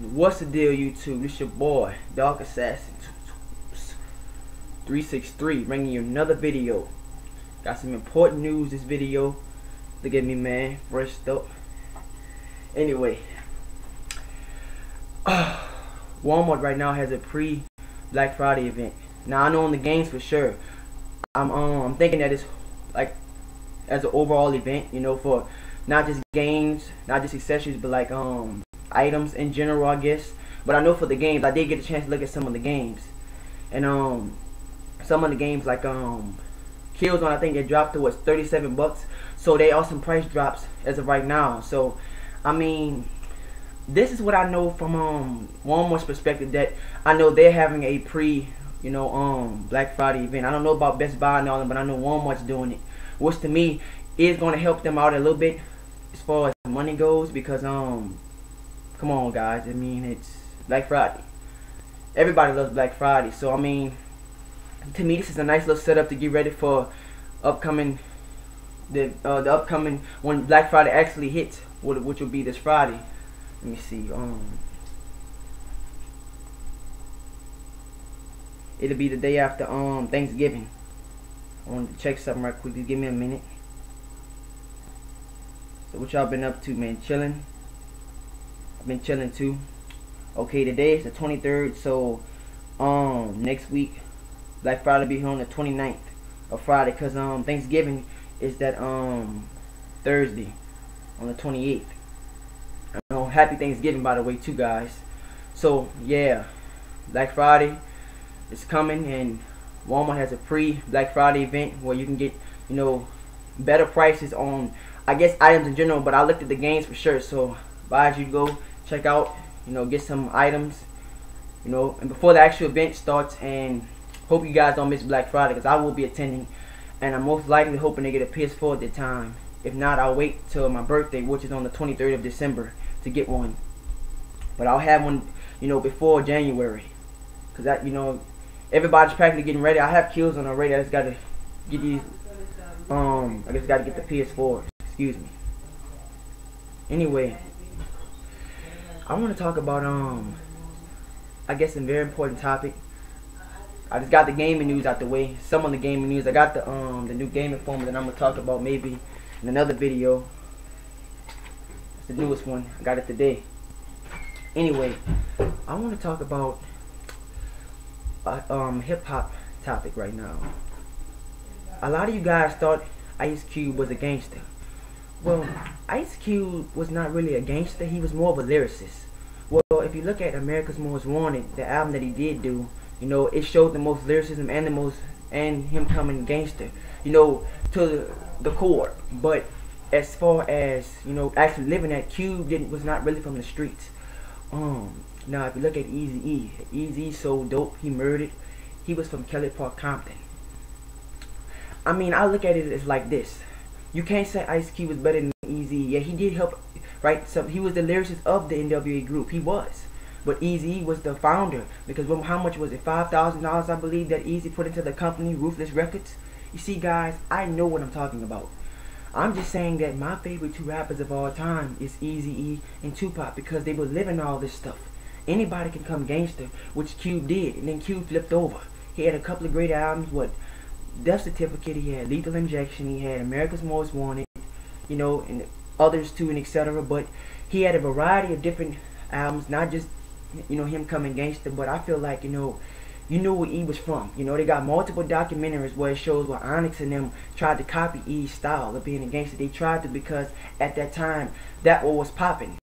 What's the deal, YouTube? It's your boy, Dog Assassin 363, bringing you another video. Got some important news this video. Look at me, man, fresh up. Anyway, Walmart right now has a pre-Black Friday event. Now I know on the games for sure. I'm thinking that it's like as an overall event, you know, for not just games, not just accessories, but like items in general, I guess. But I know for the games, I did get a chance to look at some of the games, and some of the games like Killzone, I think it dropped to 37 bucks. So they are some price drops as of right now. So I mean, this is what I know from Walmart's perspective, that I know they're having a Black Friday event. I don't know about Best Buy and all that, but I know Walmart's doing it, which to me is going to help them out a little bit as far as money goes, because come on guys, I mean, it's Black Friday. Everybody loves Black Friday. So I mean, to me this is a nice little setup to get ready for the upcoming when Black Friday actually hits, which will be this Friday. Let me see. It'll be the day after Thanksgiving. I wanted to check something right quick. Just give me a minute. So what y'all been up to, man? Chilling? I've been chilling too. Okay, today is the 23rd, so next week Black Friday will be here on the 29th of Friday, cause Thanksgiving is that Thursday on the 28th. Happy Thanksgiving, by the way, too, guys. So yeah, Black Friday is coming, and Walmart has a pre-Black Friday event where you can get, better prices on, I guess, items in general. But I looked at the games for sure, so advise you to go check out, get some items, and before the actual event starts. And hope you guys don't miss Black Friday, because I will be attending, and I'm most likely hoping to get a PS4 at the time. If not, I'll wait till my birthday, which is on the 23rd of December, to get one. But I'll have one, before January, because that, everybody's practically getting ready. I have Killzone already. I just gotta get these. I just gotta get the PS4. Excuse me. Anyway, I want to talk about I guess a very important topic. I just got the gaming news out the way. Some of the gaming news. I got the new gaming form that I'm gonna talk about maybe in another video. It's the newest one. I got it today. Anyway, I want to talk about hip hop topic right now. A lot of you guys thought Ice Cube was a gangster. Well, Ice Cube was not really a gangster. He was more of a lyricist. Well, if you look at America's Most Wanted, the album that he did do, it showed the most lyricism and him coming gangster, to the core. But as far as actually living that, Cube was not really from the streets. Now if you look at Eazy-E, Eazy so dope, he murdered. He was from Kelly Park, Compton. I mean, I look at it as like this. You can't say Ice Cube was better than Eazy. Yeah, he did help, right? So he was the lyricist of the NWA group. He was. But Eazy was the founder, because how much was it? $5,000, I believe, that Eazy put into the company, Ruthless Records. You see, guys, I know what I'm talking about. I'm just saying that my favorite two rappers of all time is Eazy-E and Tupac, because they were living all this stuff. Anybody can come gangster, which Cube did, and then Cube flipped over. He had a couple of great albums. What? Death Certificate. He had Lethal Injection. He had America's Most Wanted. And others too, and etc. But he had a variety of different albums, not just him coming gangster. But I feel like you knew where E was from. They got multiple documentaries where it shows where Onyx and them tried to copy E's style of being a gangster. They tried to, because at that time that what was popping.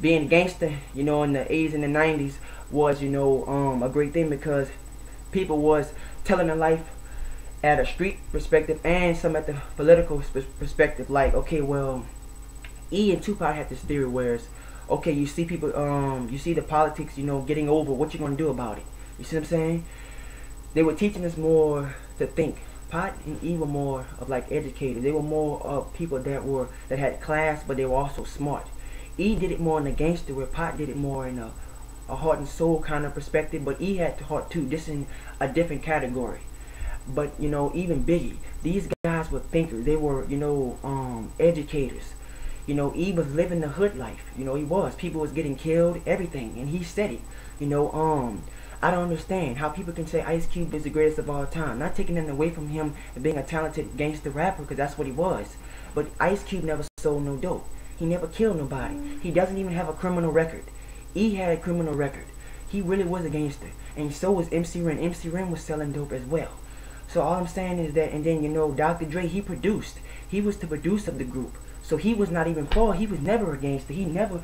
Being a gangster, in the 80s and the 90s was, a great thing, because people was telling their life at a street perspective and some at the political perspective. Like, okay, well, E and Tupac had this theory where, okay, you see people, you see the politics, getting over. What you gonna do about it? You see what I'm saying? They were teaching us more to think. Pot and E were more of like educators. They were more of people that had class, but they were also smart. E did it more in a gangster, where Pot did it more in a heart and soul kind of perspective. But E had the heart too, just in a different category. But even Biggie, these guys were thinkers. They were educators. You know, E was living the hood life. You know, he was. People was getting killed, everything, and he said it. You know, I don't understand how people can say Ice Cube is the greatest of all time. Not taking nothing away from him being a talented gangster rapper, because that's what he was. But Ice Cube never sold no dope. He never killed nobody. He doesn't even have a criminal record. E had a criminal record. He really was a gangster. And so was MC Ren. MC Ren was selling dope as well. So all I'm saying is that, and then, you know, Dr. Dre, he produced. He was the producer of the group. So he was not even for. He was never a gangster. He never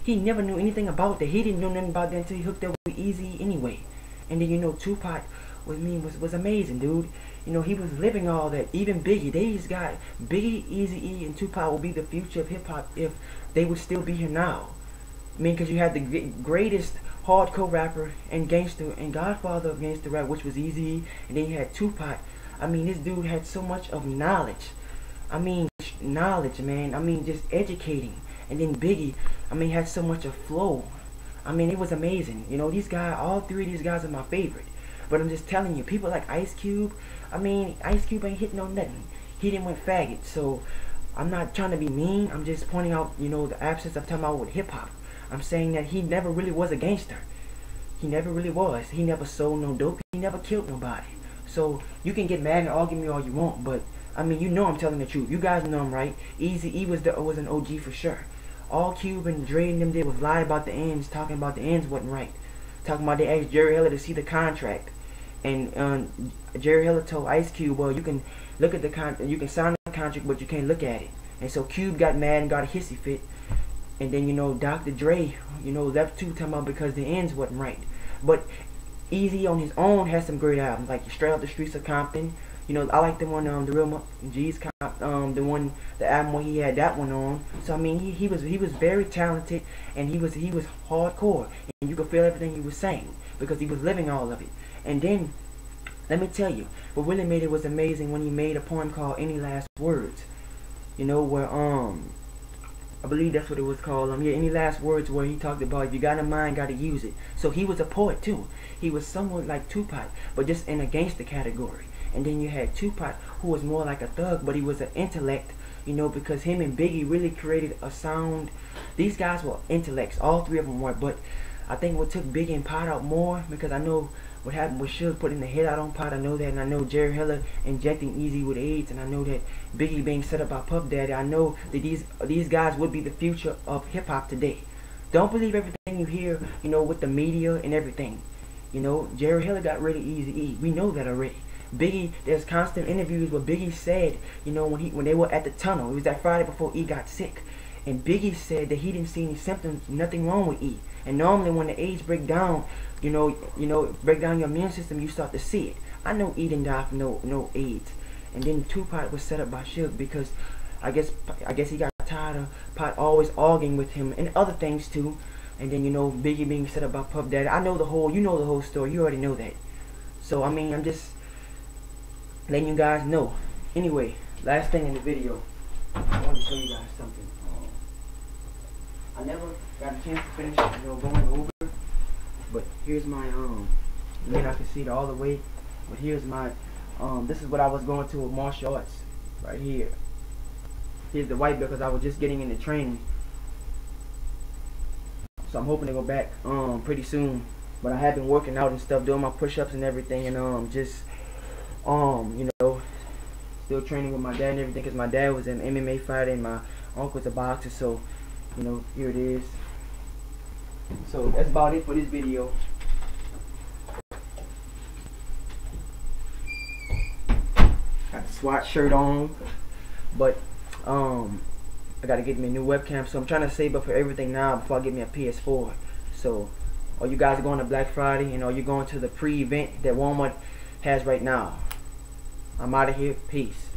knew anything about that. He didn't know nothing about that until he hooked up with Easy anyway. And then, you know, Tupac was amazing, dude. You know, he was living all that. Even Biggie, these guys, Biggie, Eazy-E, and Tupac will be the future of hip hop if they would still be here now. I mean, because you had the greatest hardcore rapper and gangster and godfather of gangster rap, which was Eazy-E, and then you had Tupac. I mean, this dude had so much of knowledge. I mean, knowledge, man. I mean, just educating. And then Biggie, I mean, had so much of flow. I mean, it was amazing. You know, these guys, all three of these guys are my favorite. But I'm just telling you, people like Ice Cube, I mean, Ice Cube ain't hitting on nothing. He didn't went faggot. So I'm not trying to be mean. I'm just pointing out, you know, the absence of talking about with hip hop. I'm saying that he never really was a gangster. He never really was. He never sold no dope. He never killed nobody. So you can get mad and argue me all you want, but I mean, you know I'm telling the truth. You guys know I'm right. Eazy-E was an OG for sure. All Cube and Dre and them did was lie about the ends, talking about the ends wasn't right. Talking about they asked Jerry Heller to see the contract, and Jerry Heller told Ice Cube, well, you can look at the contract, you can sign the contract, but you can't look at it. And so Cube got mad and got a hissy fit. And then, you know, Dr. Dre, you know, left too, talking about because the ends wasn't right. But Eazy on his own has some great albums, like Straight Off the Streets of Compton. You know, I like the one, the Real G's, the album where he had that one on. So I mean, he was very talented, and he was hardcore, and you could feel everything he was saying because he was living all of it. And then, let me tell you, what really made it was amazing when he made a poem called Any Last Words. You know, where I believe that's what it was called. Yeah, Any Last Words, where he talked about if you got a mind, gotta use it. So he was a poet too. He was somewhat like Tupac, but just in a gangster category. And then you had Tupac, who was more like a thug, but he was an intellect, you know, because him and Biggie really created a sound. These guys were intellects, all three of them were, but I think what took Biggie and Pot out more, because I know what happened with Suge putting the hit out on Pot, I know that, and I know Jerry Heller injecting Eazy with AIDS, and I know that Biggie being set up by Puff Daddy. I know that these guys would be the future of hip-hop today. Don't believe everything you hear, you know, with the media and everything. You know, Jerry Heller got rid of Eazy-E. We know that already. Biggie, there's constant interviews where Biggie said, you know, when they were at the tunnel, it was that Friday before E got sick, and Biggie said that he didn't see any symptoms, nothing wrong with E. And normally when the AIDS break down, you know, break down your immune system, you start to see it. I know E didn't die from no AIDS. And then Tupac was set up by Suge because I guess he got tired of Pot always arguing with him and other things too. And then, you know, Biggie being set up by Puff Daddy. I know the whole story. You already know that. So I mean, I'm just letting you guys know. Anyway, last thing in the video, I want to show you guys something. I never got a chance to finish, you know, going over, but here's my you may not can see it all the way, but here's my this is what I was going to with martial arts right here. Here's the white belt because I was just getting into training, so I'm hoping to go back pretty soon. But I have been working out and stuff, doing my push-ups and everything, and just you know, still training with my dad and everything, because my dad was an MMA fighter and my uncle's a boxer. So, you know, here it is. So that's about it for this video. Got the SWAT shirt on, but I gotta get me a new webcam, so I'm trying to save up for everything now before I get me a PS4. So, are you guys going to Black Friday, and are you going to the pre-event that Walmart has right now? I'm out of here. Peace.